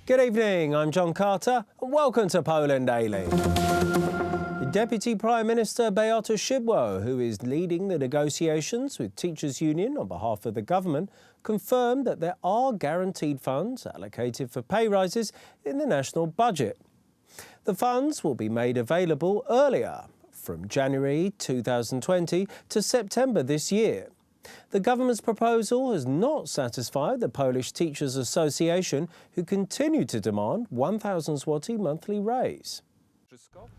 Good evening, I'm John Carter and welcome to Poland Daily. Deputy Prime Minister Beata Szydło, who is leading the negotiations with Teachers' Union on behalf of the government, confirmed that there are guaranteed funds allocated for pay rises in the national budget. The funds will be made available earlier, from January 2020 to September this year. The government's proposal has not satisfied the Polish Teachers Association, who continue to demand 1,000 zloty monthly raise.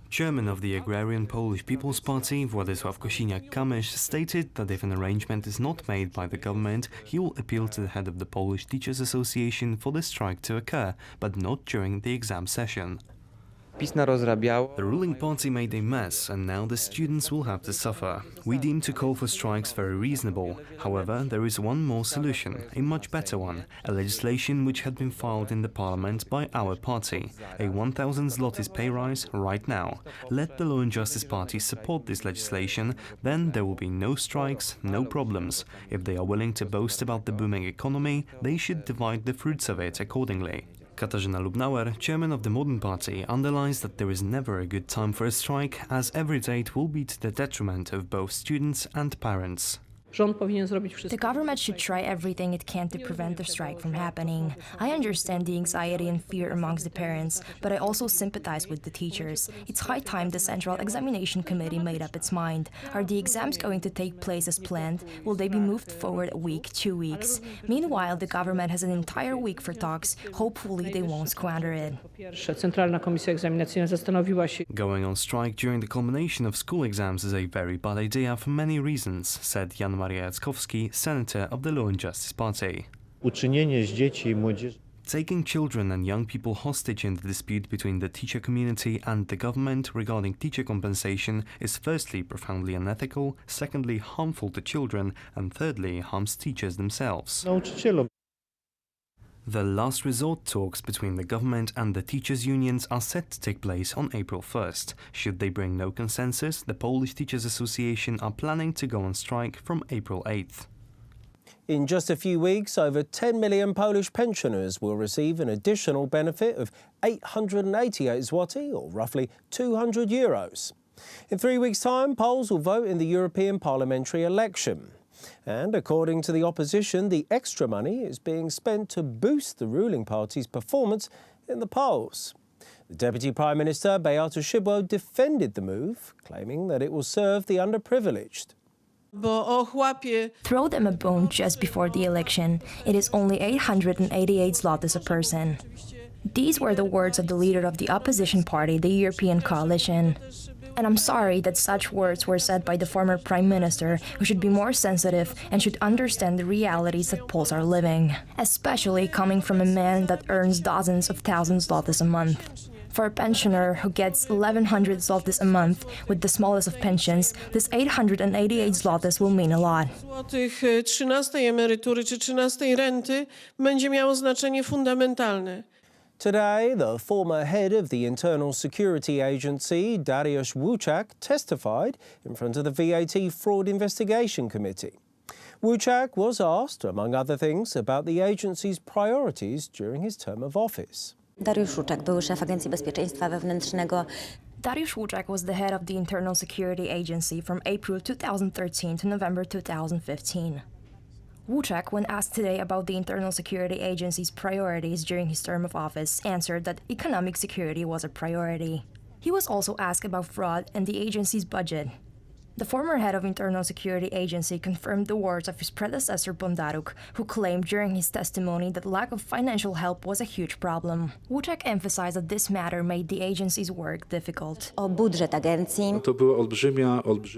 Chairman of the Agrarian Polish People's Party, Władysław Kosiniak-Kamysz, stated that if an arrangement is not made by the government, he will appeal to the head of the Polish Teachers Association for the strike to occur, but not during the exam session. The ruling party made a mess, and now the students will have to suffer. We deem to call for strikes very reasonable. However, there is one more solution, a much better one, a legislation which had been filed in the parliament by our party, a 1,000 zlotys pay rise right now. Let the Law and Justice Party support this legislation, then there will be no strikes, no problems. If they are willing to boast about the booming economy, they should divide the fruits of it accordingly. Katarzyna Lubnauer, chairman of the Modern Party, underlines that there is never a good time for a strike, as every date will be to the detriment of both students and parents. The government should try everything it can to prevent the strike from happening. I understand the anxiety and fear amongst the parents, but I also sympathize with the teachers. It's high time the Central Examination Committee made up its mind. Are the exams going to take place as planned? Will they be moved forward a week, 2 weeks? Meanwhile, the government has an entire week for talks. Hopefully, they won't squander it. Going on strike during the culmination of school exams is a very bad idea for many reasons, said Jan Maria Jackowski, senator of the Law and Justice Party. Taking children and young people hostage in the dispute between the teacher community and the government regarding teacher compensation is firstly profoundly unethical, secondly harmful to children, and thirdly harms teachers themselves. The last resort talks between the government and the teachers' unions are set to take place on April 1st. Should they bring no consensus, the Polish Teachers Association are planning to go on strike from April 8th. In just a few weeks, over 10 million Polish pensioners will receive an additional benefit of 888 zloty, or roughly €200. In 3 weeks' time, Poles will vote in the European parliamentary election. And according to the opposition, the extra money is being spent to boost the ruling party's performance in the polls. The Deputy Prime Minister, Beata Szydło, defended the move, claiming that it will serve the underprivileged. Throw them a bone just before the election. It is only 888 zlotys a person. These were the words of the leader of the opposition party, the European Coalition. And I'm sorry that such words were said by the former Prime Minister, who should be more sensitive and should understand the realities that Poles are living, especially coming from a man that earns dozens of thousands zlotys a month. For a pensioner who gets 1,100 zlotys a month with the smallest of pensions, this 888 zlotys will mean a lot. 13 emerytury czy 13 renty będzie miało znaczenie fundamentalne. Today, the former head of the Internal Security Agency, Dariusz Łuczak, testified in front of the VAT Fraud Investigation Committee. Łuczak was asked, among other things, about the agency's priorities during his term of office. Dariusz Łuczak, były szef Agencji Bezpieczeństwa Wewnętrznego. Dariusz Łuczak was the head of the Internal Security Agency from April 2013 to November 2015. Łuczak, when asked today about the Internal Security Agency's priorities during his term of office, answered that economic security was a priority. He was also asked about fraud and the agency's budget. The former head of Internal Security Agency confirmed the words of his predecessor Bondaruk, who claimed during his testimony that lack of financial help was a huge problem. Łuczak emphasized that this matter made the agency's work difficult. Budżet agencji.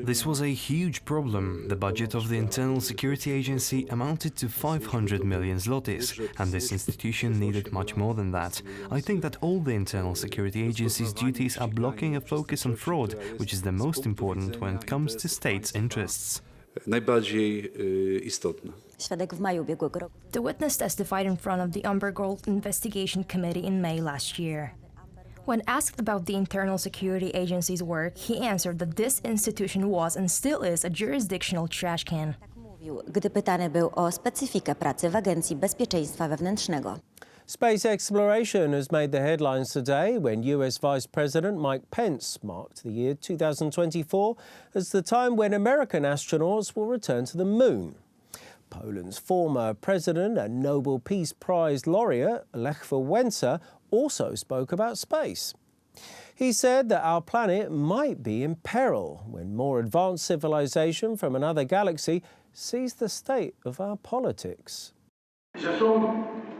This was a huge problem. The budget of the Internal Security Agency amounted to 500 million zlotys, and this institution needed much more than that. I think that all the Internal Security Agency's duties are blocking a focus on fraud, which is the most important when it comes to states' interests. The witness testified in front of the Amber Gold Investigation Committee in May last year. When asked about the Internal Security Agency's work, he answered that this institution was and still is a jurisdictional trash can. Gdy pytany był o specyfikę pracy w Agencji Bezpieczeństwa Wewnętrznego. Space exploration has made the headlines today when US Vice President Mike Pence marked the year 2024 as the time when American astronauts will return to the moon. Poland's former president and Nobel Peace Prize laureate Lech Wałęsa also spoke about space. He said that our planet might be in peril when more advanced civilization from another galaxy sees the state of our politics.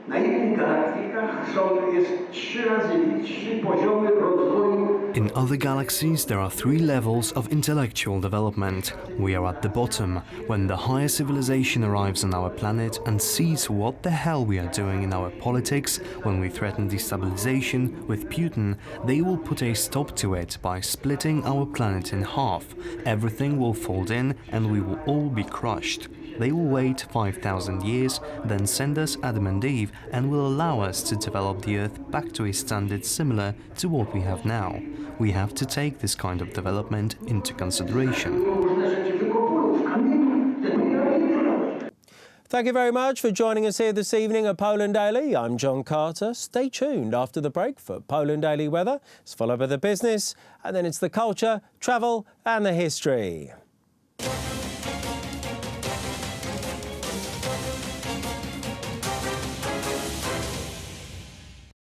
Na innych galaktykach jest 3 poziomy rozwoju. In other galaxies, there are 3 levels of intellectual development. We are at the bottom. When the higher civilization arrives on our planet and sees what the hell we are doing in our politics, when we threaten destabilization with Putin, they will put a stop to it by splitting our planet in half. Everything will fold in and we will all be crushed. They will wait 5,000 years, then send us Adam and Eve and will allow us to develop the Earth back to a standard similar to what we have now. We have to take this kind of development into consideration. Thank you very much for joining us here this evening at Poland Daily. I'm John Carter. Stay tuned after the break for Poland Daily Weather. It's followed by the business, and then it's the culture, travel and the history.